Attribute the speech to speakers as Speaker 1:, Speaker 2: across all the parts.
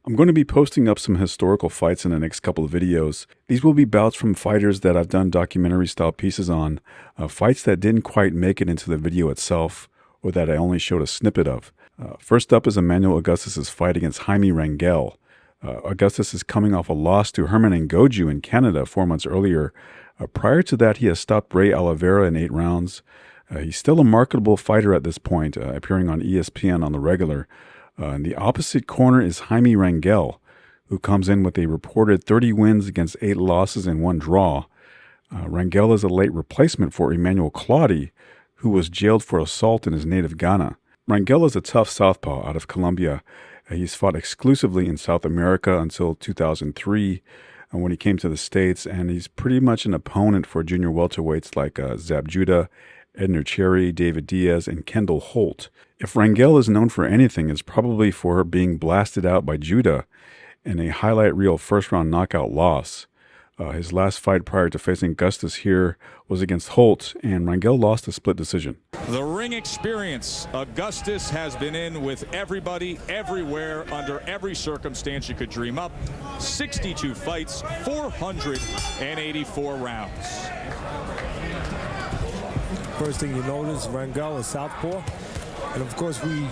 Speaker 1: I'm going to be posting up some historical fights in the next couple of videos. These will be bouts from fighters that I've done documentary-style pieces on, fights that didn't quite make it into the video itself, or that I only showed a snippet of. First up is Emanuel Augustus' fight against Jaime Rangel. Augustus is coming off a loss to Herman Ngoju in Canada 4 months earlier. Prior to that, he has stopped Ray Oliveira in 8 rounds. He's still a marketable fighter at this point, appearing on ESPN on the regular. In the opposite corner is Jaime Rangel, who comes in with a reported 30 wins against 8 losses and 1 draw. Rangel is a late replacement for Emmanuel Claudy, who was jailed for assault in his native Ghana. Rangel is a tough southpaw out of Colombia. He's fought exclusively in South America until 2003 when he came to the States, and he's pretty much an opponent for junior welterweights like Zab Judah, Edner Cherry, David Diaz, and Kendall Holt. If Rangel is known for anything, it's probably for being blasted out by Judah in a highlight reel first-round knockout loss. His last fight prior to facing Augustus here was against Holt, and Rangel lost a split decision.
Speaker 2: The ring experience. Augustus has been in with everybody, everywhere, under every circumstance you could dream up. 62 fights, 484 rounds.
Speaker 3: First thing you notice, Rangel is southpaw. And of course, we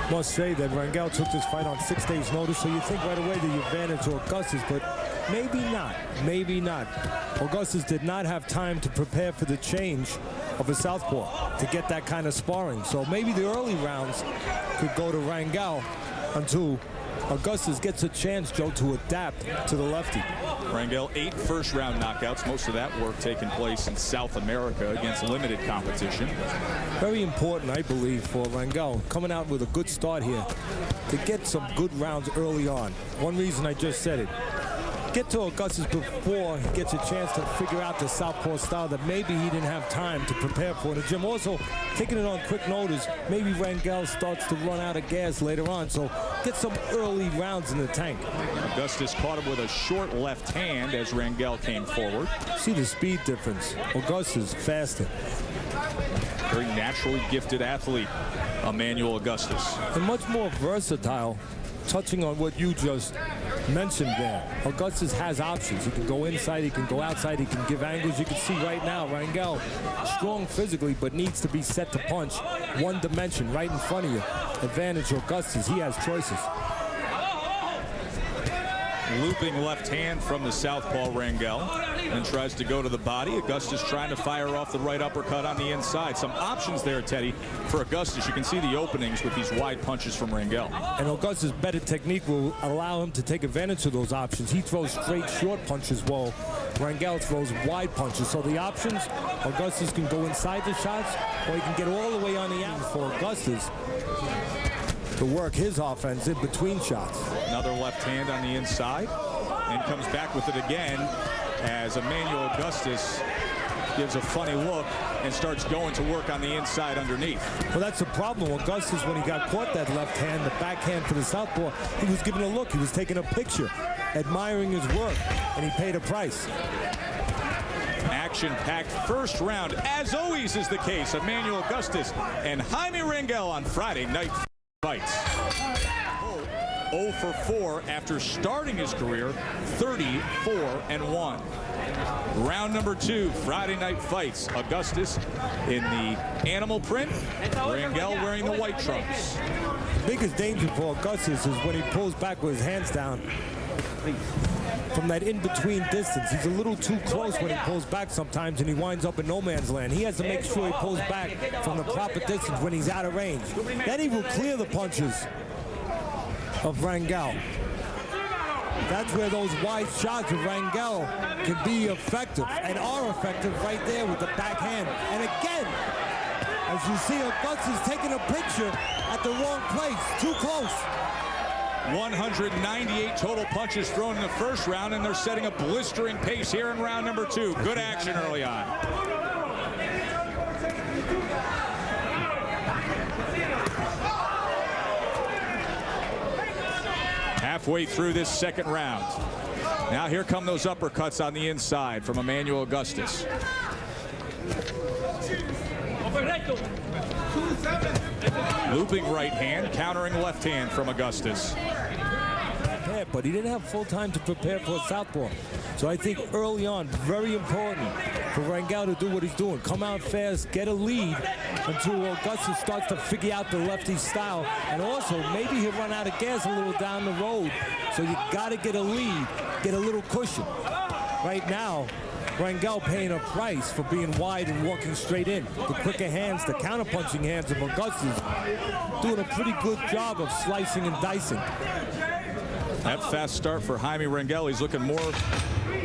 Speaker 3: must say that Rangel took this fight on 6 days' notice, so you think right away the advantage to Augustus, but maybe not. Maybe not. Augustus did not have time to prepare for the change of a southpaw to get that kind of sparring. So maybe the early rounds could go to Rangel until Augustus gets a chance, Joe, to adapt to the lefty.
Speaker 2: Rangel, 8 first-round knockouts. Most of that work taking place in South America against limited competition.
Speaker 3: Very important, I believe, for Rangel coming out with a good start here to get some good rounds early on. One reason I just said it. Get to Augustus before he gets a chance to figure out the southpaw style that maybe he didn't have time to prepare for in the gym. Also, taking it on quick notice, maybe Rangel starts to run out of gas later on. So get some early rounds in the tank.
Speaker 2: Augustus caught him with a short left hand as Rangel came forward.
Speaker 3: See the speed difference. Augustus faster.
Speaker 2: Very naturally gifted athlete, Emanuel Augustus.
Speaker 3: And much more versatile, touching on what you just mentioned there. Augustus has options. He can go inside, he can go outside, he can give angles. You can see right now, Rangel, strong physically, but needs to be set to punch. One dimension right in front of you. Advantage Augustus, he has choices.
Speaker 2: Looping left hand from the southpaw Rangel, and tries to go to the body. Augustus trying to fire off the right uppercut on the inside. Some options there, Teddy, for Augustus. You can see the openings with these wide punches from Rangel.
Speaker 3: And Augustus' better technique will allow him to take advantage of those options. He throws straight short punches while Rangel throws wide punches. So the options, Augustus can go inside the shots, or he can get all the way on the end for Augustus to work his offense in between shots.
Speaker 2: Another left hand on the inside, and comes back with it again as Emanuel Augustus gives a funny look and starts going to work on the inside underneath.
Speaker 3: Well, that's the problem. Augustus, when he got caught that left hand, the backhand for the southpaw, he was giving a look. He was taking a picture, admiring his work, and he paid a price.
Speaker 2: Action-packed first round, as always is the case. Emanuel Augustus and Jaime Rangel on Friday Night Fights. 0 for 4 after starting his career 34-1. Round number 2, Friday Night Fights. Augustus in the animal print, Rangel wearing the white trunks.
Speaker 3: Biggest danger for Augustus is when he pulls back with his hands down from that in-between distance. He's a little too close when he pulls back sometimes, and he winds up in no man's land. He has to make sure he pulls back from the proper distance when he's out of range. Then he will clear the punches of Rangel. That's where those wide shots of Rangel can be effective, and are effective right there with the backhand. And again, as you see, Augustus taking a picture at the wrong place, too close.
Speaker 2: 198 total punches thrown in the first round, and they're setting a blistering pace here in round number 2. Good action early on. Halfway through this second round. Now here come those uppercuts on the inside from Emanuel Augustus. Looping right hand, countering left hand from Augustus.
Speaker 3: prepare, but he didn't have full time to prepare for a southpaw. So I think early on, very important for Rangel to do what he's doing. Come out fast, get a lead until Augustus starts to figure out the lefty style. And also, maybe he'll run out of gas a little down the road. So you got to get a lead, get a little cushion. Right now, Rangel paying a price for being wide and walking straight in. The quicker hands, the counterpunching hands of Augustus doing a pretty good job of slicing and dicing.
Speaker 2: That fast start for Jaime Rangel. He's looking more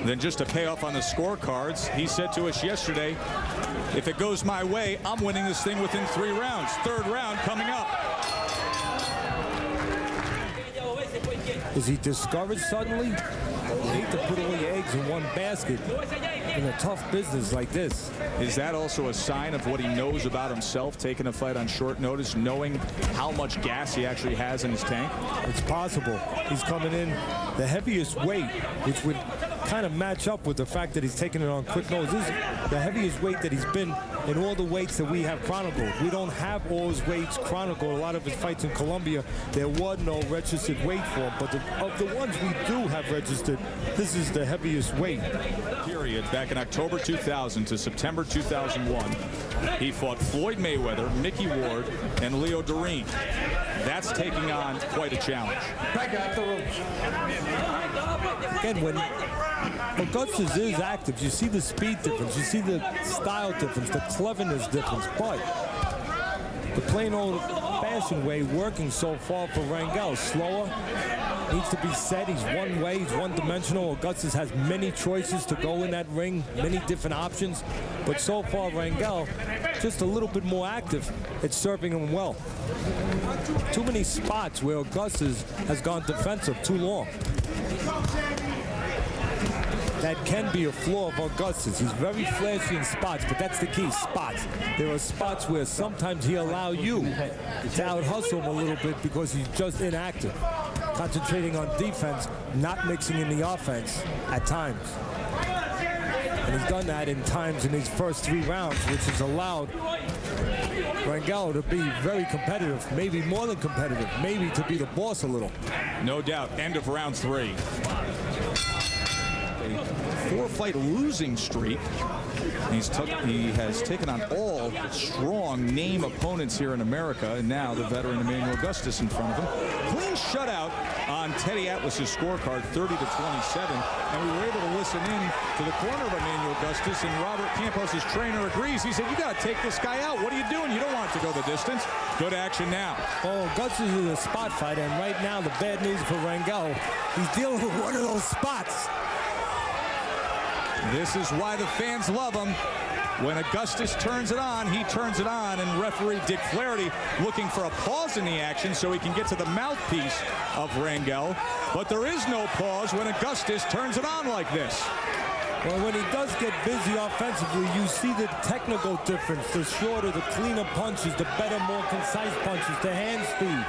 Speaker 2: than just a payoff on the scorecards. He said to us yesterday, if it goes my way, I'm winning this thing within 3 rounds. Third round coming up.
Speaker 3: Is he discouraged suddenly? You hate to put all your eggs in one basket in a tough business like this.
Speaker 2: Is that also a sign of what he knows about himself, taking a fight on short notice, knowing how much gas he actually has in his tank?
Speaker 3: It's possible. He's coming in the heaviest weight, which would kind of match up with the fact that he's taking it on quick notice. This is the heaviest weight that he's been in all the weights that we have chronicled. We don't have all his weights chronicled. A lot of his fights in Colombia, there was no registered weight for him. But of the ones we do have registered, this is the heaviest weight.
Speaker 2: Period. Back in October 2000 to September 2001, he fought Floyd Mayweather, Mickey Ward, and Leo Doreen. That's taking on quite a challenge.
Speaker 3: Again, when Augustus is active, you see the speed difference, you see the style difference, the cleverness difference, but the plain old fashioned way working so far for Rangel. Slower, needs to be set. He's one way, he's one-dimensional. Augustus has many choices to go in that ring, many different options, but so far Rangel just a little bit more active. It's serving him well. Too many spots where Augustus has gone defensive too long. That can be a flaw of Augustus. He's very flashy in spots, but that's the key, spots. There are spots where sometimes he'll allow you to out-hustle him a little bit because he's just inactive, concentrating on defense, not mixing in the offense at times. And he's done that in times in his first 3 rounds, which has allowed Rangel to be very competitive, maybe more than competitive, maybe to be the boss a little.
Speaker 2: No doubt. End of round 3. 4-fight losing streak. He has taken on all strong name opponents here in America, and now the veteran Emanuel Augustus in front of him. Clean shutout on Teddy Atlas's scorecard, 30-27, and we were able to listen in to the corner of Emanuel Augustus, and Robert Campos' trainer agrees. He said, you got to take this guy out. What are you doing? You don't want it to go the distance. Go to action now.
Speaker 3: Oh, Augustus is a spot fighter, and right now the bad news for Rangel, he's dealing with one of those spots.
Speaker 2: This is why the fans love him. When Augustus turns it on, he turns it on, and referee Dick Flaherty looking for a pause in the action so he can get to the mouthpiece of Rangel. But there is no pause when Augustus turns it on like this.
Speaker 3: Well, when he does get busy offensively, you see the technical difference. The shorter, the cleaner punches, the better, more concise punches, the hand speed,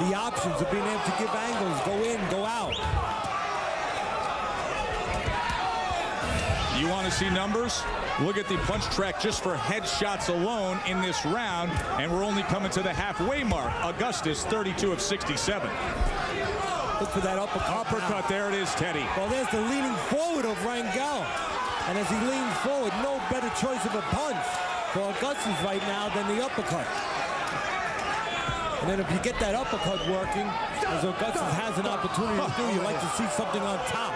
Speaker 3: the options of being able to give angles, go in, go out.
Speaker 2: You want to see numbers? Look at the punch track just for headshots alone in this round, and we're only coming to the halfway mark. Augustus, 32 of 67.
Speaker 3: Look for that uppercut.
Speaker 2: Uppercut, there it is, Teddy.
Speaker 3: Well, there's the leaning forward of Rangel. And as he leans forward, no better choice of a punch for Augustus right now than the uppercut. And then if you get that uppercut working, as Augustus has an opportunity to do, you like to see something on top.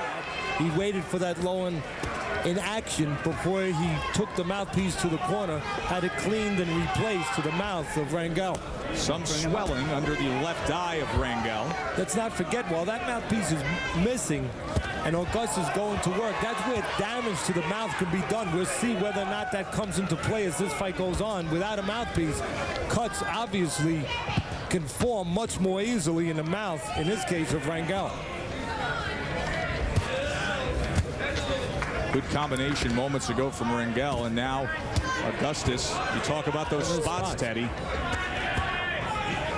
Speaker 3: He waited for that low in action before he took the mouthpiece to the corner, had it cleaned and replaced to the mouth of Rangel.
Speaker 2: Some swelling under the left eye of Rangel.
Speaker 3: Let's not forget, while that mouthpiece is missing and Augustus going to work, that's where damage to the mouth can be done. We'll see whether or not that comes into play as this fight goes on. Without a mouthpiece, cuts obviously can form much more easily in the mouth, in this case of Rangel.
Speaker 2: Good combination moments ago from Rangel, and now Augustus. You talk about those spots, Teddy.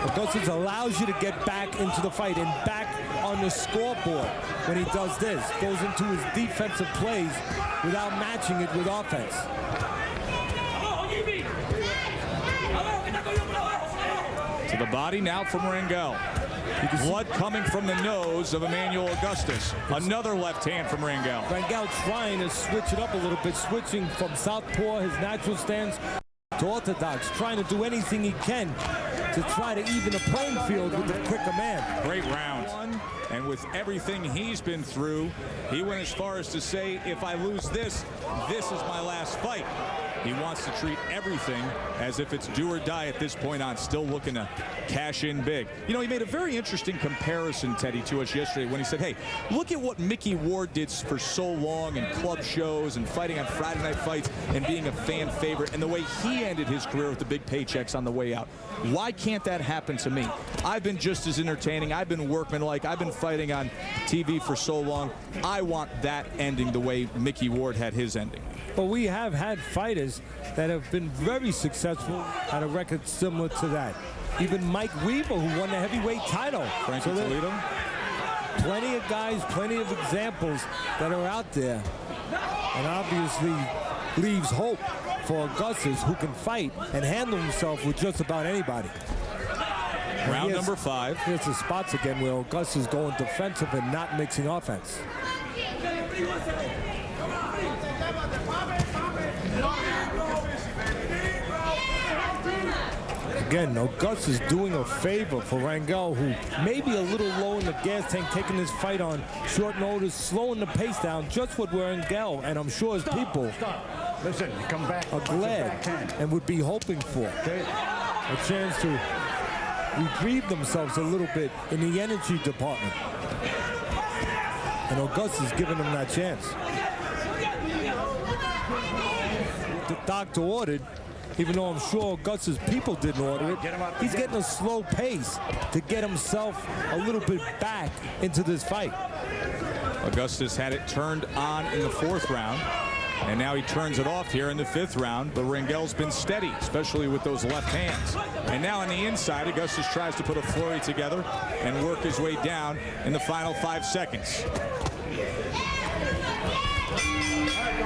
Speaker 3: Augustus allows you to get back into the fight and back on the scoreboard when he does this. Goes into his defensive plays without matching it with offense.
Speaker 2: To the body now from Rangel. Blood coming from the nose of Emanuel Augustus. Another left hand from Rangel.
Speaker 3: Rangel trying to switch it up a little bit, switching from southpaw, his natural stance, to orthodox, trying to do anything he can to try to even the playing field with the quicker man.
Speaker 2: Great round. And with everything he's been through, he went as far as to say, if I lose this, this is my last fight. He wants to treat everything as if it's do or die at this point on, still looking to cash in big. You know, he made a very interesting comparison, Teddy, to us yesterday when he said, hey, look at what Mickey Ward did for so long in club shows and fighting on Friday night fights and being a fan favorite and the way he ended his career with the big paychecks on the way out. Why can't that happen to me? I've been just as entertaining. I've been workmanlike. I've been fighting on TV for so long. I want that ending the way Mickey Ward had his ending.
Speaker 3: But we have had fighters that have been very successful at a record similar to that. Even Mike Weaver, who won the heavyweight title.
Speaker 2: Frankie Toledo.
Speaker 3: Plenty of guys, plenty of examples that are out there. And obviously leaves hope for Augustus, who can fight and handle himself with just about anybody.
Speaker 2: Round number 5.
Speaker 3: Here's the spots again where Augustus is going defensive and not mixing offense. Again, Augustus doing a favor for Rangel, who may be a little low in the gas tank, taking this fight on short notice, slowing the pace down, just what Rangel and I'm sure his people
Speaker 4: Listen, come back.
Speaker 3: are glad and would be hoping for. A chance to retrieve themselves a little bit in the energy department. And Augustus giving them that chance. The doctor ordered, even though I'm sure Augustus' people didn't order it, he's getting a slow pace to get himself a little bit back into this fight.
Speaker 2: Augustus had it turned on in the 4th round, and now he turns it off here in the 5th round, but Rangel's been steady, especially with those left hands. And now on the inside, Augustus tries to put a flurry together and work his way down in the final 5 seconds.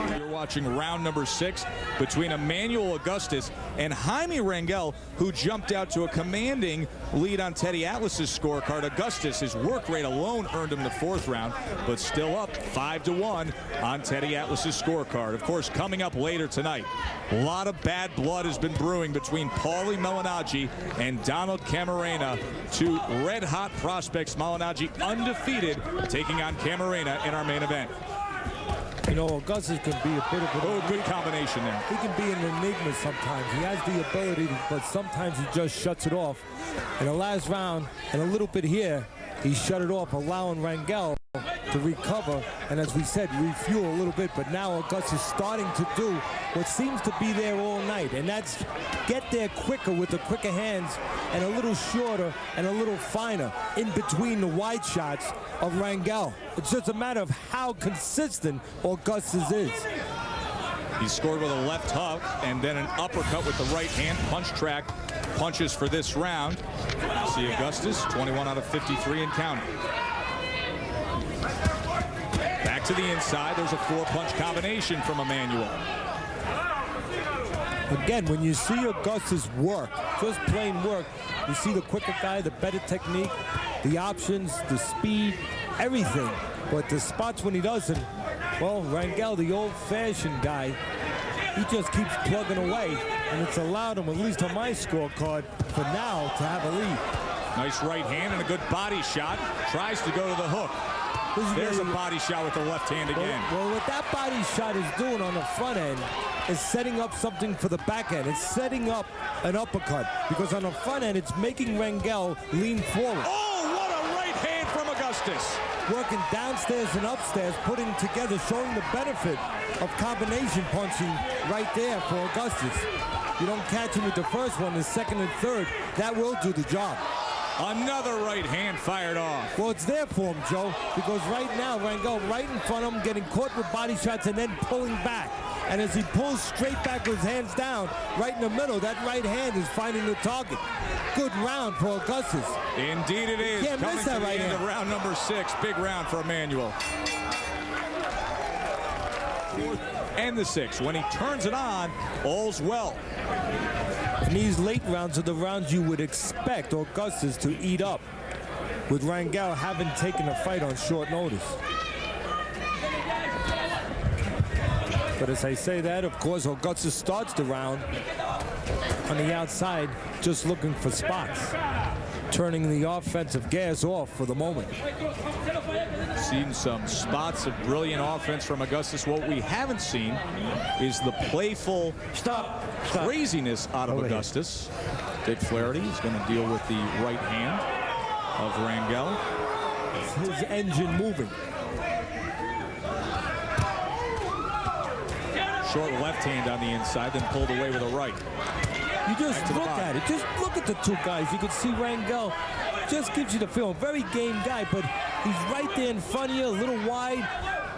Speaker 2: You're watching round number 6 between Emanuel Augustus and Jaime Rangel, who jumped out to a commanding lead on Teddy Atlas's scorecard. Augustus, his work rate alone earned him the 4th round, but still up 5-1 on Teddy Atlas's scorecard. Of course, coming up later tonight, a lot of bad blood has been brewing between Paulie Malignaggi and Donald Camarena, 2 red-hot prospects. Malignaggi undefeated, taking on Camarena in our main event.
Speaker 3: You know, Augustus can be a bit of
Speaker 2: a good combination there.
Speaker 3: He can be an enigma sometimes. He has the ability, but sometimes he just shuts it off. In the last round, and a little bit here, he shut it off, allowing Rangel to recover, and as we said, refuel a little bit. But now Augustus is starting to do what seems to be there all night, and that's get there quicker with the quicker hands and a little shorter and a little finer in between the wide shots of Rangel. It's just a matter of how consistent Augustus is.
Speaker 2: He scored with a left hook and then an uppercut with the right hand. Punch track punches for this round. See Augustus, 21 out of 53 and counting. Back to the inside. There's a 4-punch combination from Emanuel.
Speaker 3: Again, when you see Augustus work, just plain work, you see the quicker guy, the better technique, the options, the speed, everything. But the spots when he doesn't, well, Rangel, the old-fashioned guy, he just keeps plugging away, and it's allowed him, at least on my scorecard, for now to have a lead.
Speaker 2: Nice right hand and a good body shot. Tries to go to the hook. There's a body shot with the left hand again.
Speaker 3: Well, what that body shot is doing on the front end is setting up something for the back end. It's setting up an uppercut, because on the front end, it's making Rangel lean forward.
Speaker 2: Oh, what a right hand from Augustus.
Speaker 3: Working downstairs and upstairs, putting together, showing the benefit of combination punching right there for Augustus. You don't catch him with the first one, the second and third, that will do the job.
Speaker 2: Another right hand fired off.
Speaker 3: Well, it's there for him, Joe, because right now, Rangel right in front of him, getting caught with body shots and then pulling back. And as he pulls straight back with his hands down, right in the middle, that right hand is finding the target. Good round for Augustus.
Speaker 2: Indeed it is.
Speaker 3: Can't
Speaker 2: Coming
Speaker 3: miss that
Speaker 2: to the
Speaker 3: right
Speaker 2: end
Speaker 3: hand.
Speaker 2: of round number 6. Big round for Emanuel. And the 6th. When he turns it on, all's well.
Speaker 3: And these late rounds are the rounds you would expect Augustus to eat up. with Rangel having taken a fight on short notice. But as I say that, of course, Augustus starts the round on the outside, just looking for spots, turning the offensive gas off for the moment.
Speaker 2: Seen some spots of brilliant offense from Augustus. What we haven't seen is the playful craziness out of Augustus. Dick Flaherty is going to deal with the right hand of Rangel.
Speaker 3: It's his engine moving.
Speaker 2: Short left hand on the inside, then pulled away with a right.
Speaker 3: You just look at it. Just look at the two guys. You can see Rangel just gives you the feeling. Very game guy, but he's right there in front of you, a little wide,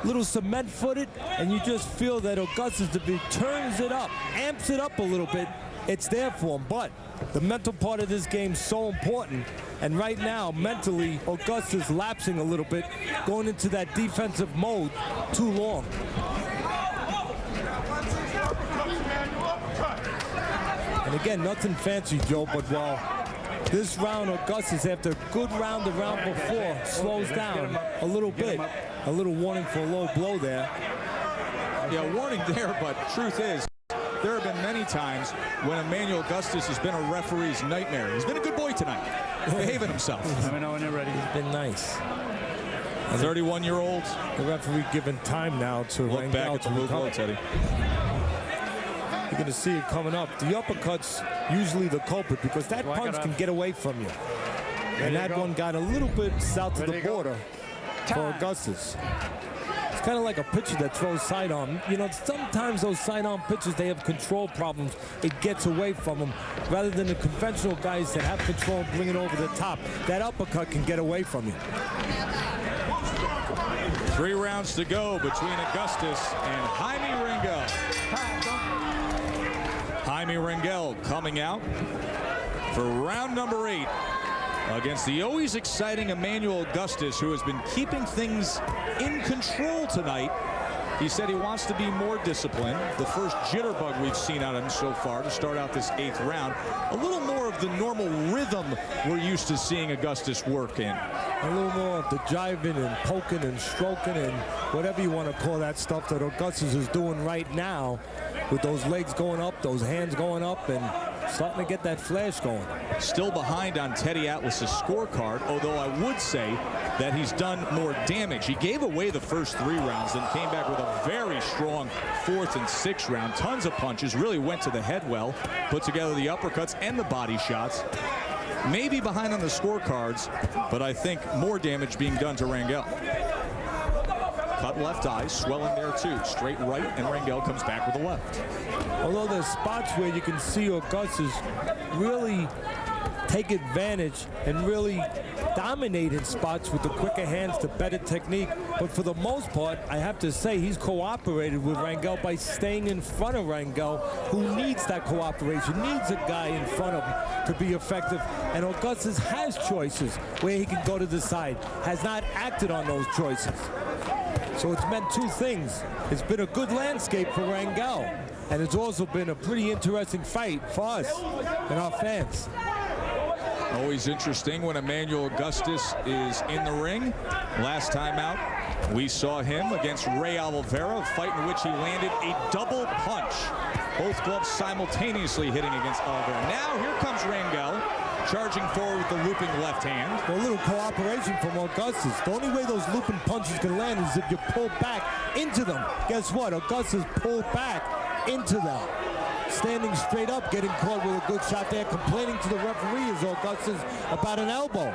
Speaker 3: a little cement-footed, and you just feel that Augustus, if he turns it up, amps it up a little bit, it's there for him. But the mental part of this game is so important. And right now, mentally, Augustus lapsing a little bit, going into that defensive mode too long. And again, nothing fancy, Joe, but while this round, Augustus, after a good round the round before, slows down a little bit. A little warning for a low blow there.
Speaker 2: Yeah, warning there, but truth is, there have been many times when Emanuel Augustus has been a referee's nightmare. He's been a good boy tonight, behaving himself.
Speaker 4: Let me know when you're ready.
Speaker 3: He's been nice.
Speaker 2: 31-year-old.
Speaker 3: The referee giving time now to
Speaker 2: Look back at the move low, Teddy.
Speaker 3: You're going to see it coming up. The uppercut's usually the culprit because that punch can get away from you. And that one got a little bit south of the border for Augustus. It's kind of like a pitcher that throws sidearm. You know, sometimes those sidearm pitchers, they have control problems. It gets away from them. Rather than the conventional guys that have control and bring it over the top, that uppercut can get away from you.
Speaker 2: 3 rounds to go between Augustus and Jaime Rangel. Jaime Rangel coming out for round number 8 against the always exciting Emanuel Augustus, who has been keeping things in control tonight. He said he wants to be more disciplined. The first jitterbug we've seen out of him so far to start out this 8th round. A little more of the normal rhythm we're used to seeing Augustus work in.
Speaker 3: A little more of the jiving and poking and stroking and whatever you want to call that stuff that Augustus is doing right now, with those legs going up, those hands going up, and starting to get that flash going.
Speaker 2: Still behind on Teddy Atlas's scorecard, although I would say that he's done more damage. He gave away the first 3 rounds, then came back with a very strong 4th and 6th round. Tons of punches, really went to the head well, put together the uppercuts and the body shots. Maybe behind on the scorecards, but I think more damage being done to Rangel. Cut left eye, swelling there too. Straight right, and Rangel comes back with the left.
Speaker 3: Although there's spots where you can see Augustus really take advantage and really dominate in spots with the quicker hands, the better technique. But for the most part, I have to say he's cooperated with Rangel by staying in front of Rangel, who needs that cooperation, needs a guy in front of him to be effective. And Augustus has choices where he can go to the side, has not acted on those choices. So it's meant 2 things. It's been a good landscape for Rangel, and it's also been a pretty interesting fight for us and our fans.
Speaker 2: Always interesting when Emanuel Augustus is in the ring. Last time out, we saw him against Ray Oliveira, a fight in which he landed a double punch. Both gloves simultaneously hitting against Oliveira. Now here comes Rangel, charging forward with the looping left hand.
Speaker 3: A little cooperation from Augustus. The only way those looping punches can land is if you pull back into them. Guess what? Augustus pulled back into them. Standing straight up, getting caught with a good shot there. Complaining to the referee is Augustus about an elbow.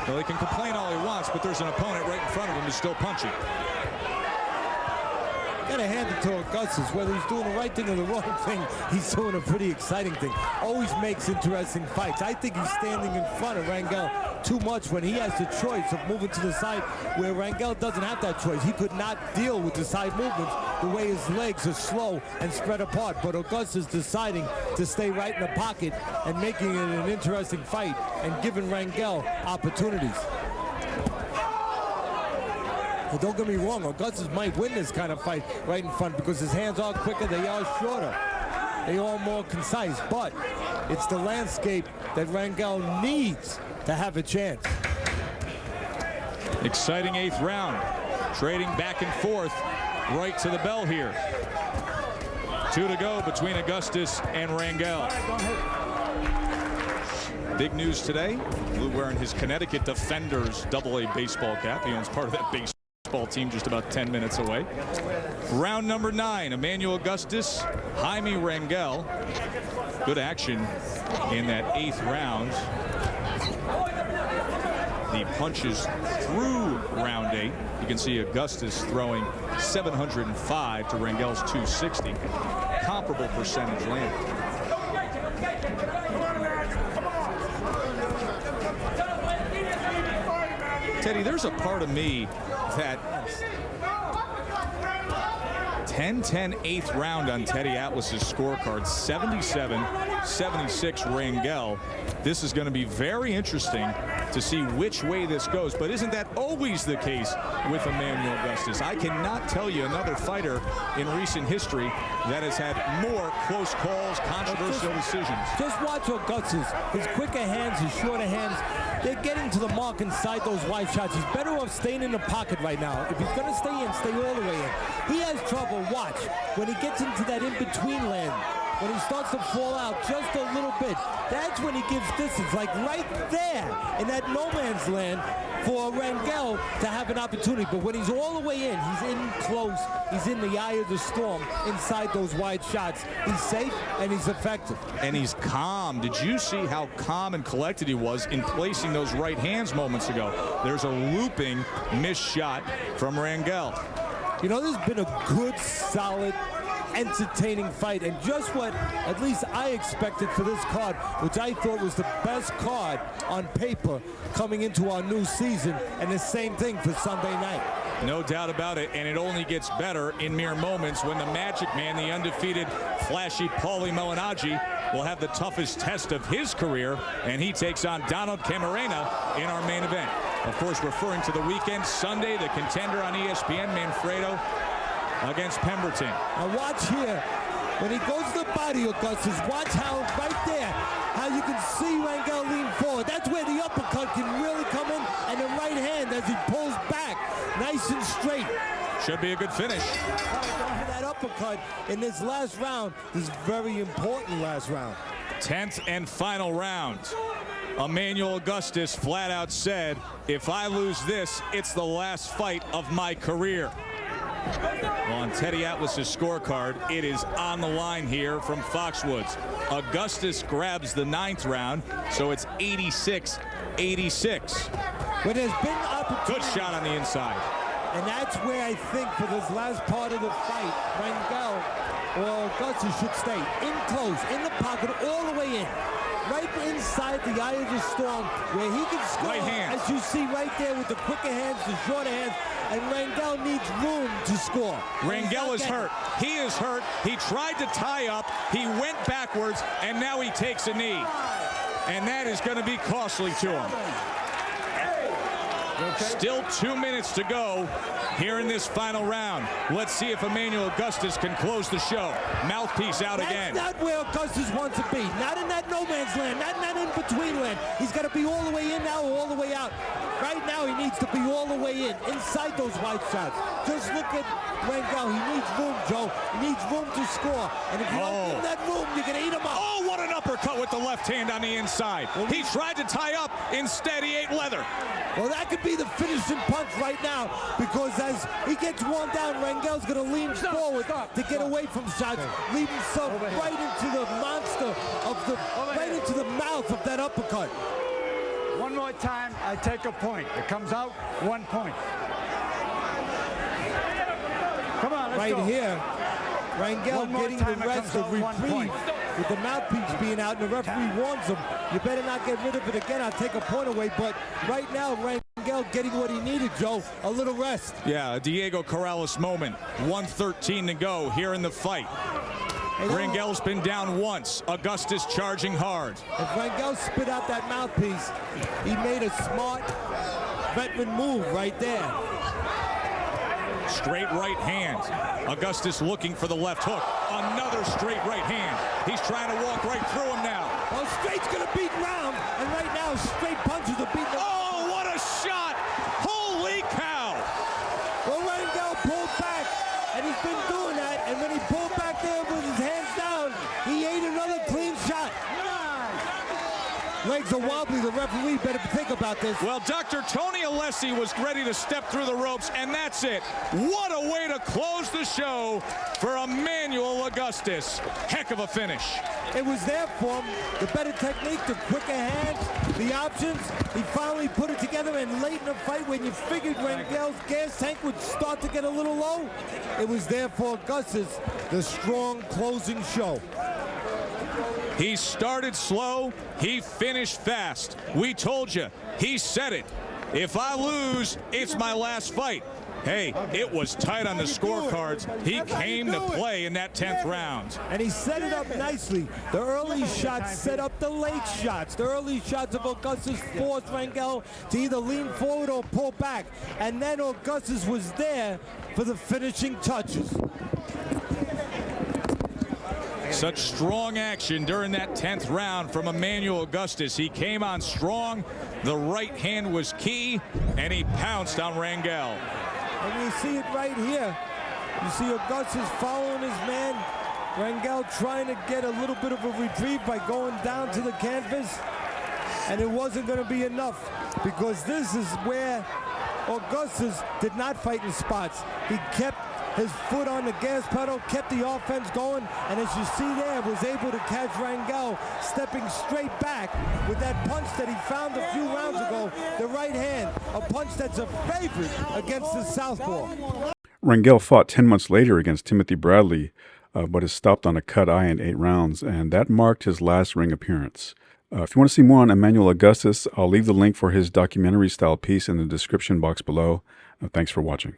Speaker 2: Well, he can complain all he wants, but there's an opponent right in front of him who's still punching.
Speaker 3: Gotta hand it to Augustus. Whether he's doing the right thing or the wrong thing, he's doing a pretty exciting thing. Always makes interesting fights. I think he's standing in front of Rangel too much when he has the choice of moving to the side, where Rangel doesn't have that choice. He could not deal with the side movements the way his legs are slow and spread apart. But Augustus deciding to stay right in the pocket and making it an interesting fight and giving Rangel opportunities. Well, don't get me wrong, Augustus might win this kind of fight right in front because his hands are quicker, they are shorter, they are more concise, but it's the landscape that Rangel needs to have a chance.
Speaker 2: Exciting 8th round. Trading back and forth right to the bell here. 2 to go between Augustus and Rangel. Big news today. Lou wearing his Connecticut Defenders AA baseball cap. He owns part of that baseball team just about 10 minutes away. Round number 9. Emanuel Augustus, Jaime Rangel. Good action in that 8th round. The punches through round 8. You can see Augustus throwing 705 to Rangel's 260. Comparable percentage landed. Teddy, there's a part of me that 10-10 8th round on Teddy Atlas's scorecard, 77-76 Rangel. This is going to be very interesting to see which way this goes. But isn't that always the case with Emanuel Augustus? I cannot tell you another fighter in recent history that has had more close calls, controversial decisions.
Speaker 3: Just watch Augustus. His quicker hands, his shorter hands, they're getting to the mark inside those wide shots. He's better off staying in the pocket right now. If he's going to stay in, stay all the way in. He has trouble, watch, when he gets into that in-between land. When he starts to fall out just a little bit, that's when he gives distance, like right there in that no man's land for Rangel to have an opportunity. But when he's all the way in, he's in close, he's in the eye of the storm inside those wide shots. He's safe and he's effective.
Speaker 2: And he's calm. Did you see how calm and collected he was in placing those right hands moments ago? There's a looping missed shot from Rangel.
Speaker 3: You know, this has been a good, solid, entertaining fight, and just what at least I expected for this card, which I thought was the best card on paper coming into our new season, and the same thing for Sunday night.
Speaker 2: No doubt about it, and it only gets better in mere moments when the Magic Man, the undefeated, flashy Paulie Malignaggi, will have the toughest test of his career, and he takes on Donald Camarena in our main event. Of course, referring to the weekend, Sunday, the contender on ESPN, Manfredo against Pemberton.
Speaker 3: Now watch here. When he goes to the body, Augustus, watch how right there, how you can see Rangel lean forward. That's where the uppercut can really come in, and the right hand as he pulls back, nice and straight.
Speaker 2: Should be a good finish.
Speaker 3: That uppercut in this last round, this very important last round.
Speaker 2: 10th and final round. Emanuel Augustus flat out said, if I lose this, it's the last fight of my career. On Teddy Atlas's scorecard, it is on the line here from Foxwoods. Augustus grabs the 9th round, so it's 86-86.
Speaker 3: But there's been opportunity.
Speaker 2: Good shot on the inside.
Speaker 3: And that's where I think for this last part of the fight, Rangel or Augustus should stay in close, in the pocket, all the way in. Right inside the eye of the storm, where he can score,
Speaker 2: right hand,
Speaker 3: as you see right there with the quicker hands, the shorter hands, and Rangel needs room to score.
Speaker 2: Rangel is hurt. He is hurt. He tried to tie up. He went backwards, and now he takes a knee. And that is going to be costly to him. Still 2 minutes to go here in this final round. Let's see if Emanuel Augustus can close the show. Mouthpiece out again.
Speaker 3: That's not where Augustus wants to be. Not in that no man's land, not in that in-between land. He's got to be all the way in now or all the way out. Right now, he needs to be all the way in, inside those wide shots. Just look at Rangel. He needs room, Joe. He needs room to score. And if you don't give him that room, you're going to eat him up.
Speaker 2: Oh, what an uppercut with the left hand on the inside. He tried to tie up. Instead, he ate leather.
Speaker 3: Well, that could be the finishing punch right now, because as he gets worn down, Rangel's going to lean forward to get away from shots, leave himself right into the monster of the, right into the mouth of that uppercut.
Speaker 4: One more time, I take a point. It comes out 1 point. Come on, let's
Speaker 3: right
Speaker 4: go.
Speaker 3: Here, Rangel getting the rest of reprieve with the mouthpiece being out, and the referee warns him, you better not get rid of it again, I'll take a point away. But right now, Rangel getting what he needed, Joe, a little rest.
Speaker 2: Yeah, a Diego Corrales moment. 1:13 to go here in the fight. Rangel's been down once. Augustus charging hard.
Speaker 3: If Rangel spit out that mouthpiece, he made a smart veteran move right there.
Speaker 2: Straight right hand. Augustus looking for the left hook. Another straight right hand. He's trying to walk right through him now.
Speaker 3: Well, straight's going to beat round, and right now straight punches are beating him.
Speaker 2: Oh, what a shot! Holy
Speaker 3: pulled back, and he's been doing that. And when he pulled back there with his hands down, he ate another clean shot. Legs are wobbly. The referee better think about this.
Speaker 2: Well, Dr. Tony Alessi was ready to step through the ropes, and that's it. What a way to close the show for Emanuel Augustus. Heck of a finish.
Speaker 3: It was there for him. The better technique, the quicker hands, the options. He finally put it together, and late in the fight, when you figured Rangel's gas tank would start to get a little low, it was there for Augustus, the strong closing show.
Speaker 2: He started slow, he finished fast. We told you, he said it. If I lose, it's my last fight. Hey, it was tight on the scorecards. He came to play in that 10th round.
Speaker 3: And he set it up nicely. The early shots set up the late shots. The early shots of Augustus forced Rangel to either lean forward or pull back. And then Augustus was there for the finishing touches.
Speaker 2: Such strong action during that 10th round from Emanuel Augustus. He came on strong. The right hand was key, and he pounced on Rangel.
Speaker 3: And you see it right here. You see Augustus following his man. Rangel trying to get a little bit of a reprieve by going down to the canvas. And it wasn't going to be enough, because this is where Augustus did not fight in spots. He kept his foot on the gas pedal, kept the offense going, and as you see there, was able to catch Rangel stepping straight back with that punch that he found a few rounds ago, the right hand, a punch that's a favorite against the southpaw.
Speaker 1: Rangel fought 10 months later against Timothy Bradley, but is stopped on a cut eye in 8 rounds, and that marked his last ring appearance. If you want to see more on Emanuel Augustus, I'll leave the link for his documentary-style piece in the description box below. Thanks for watching.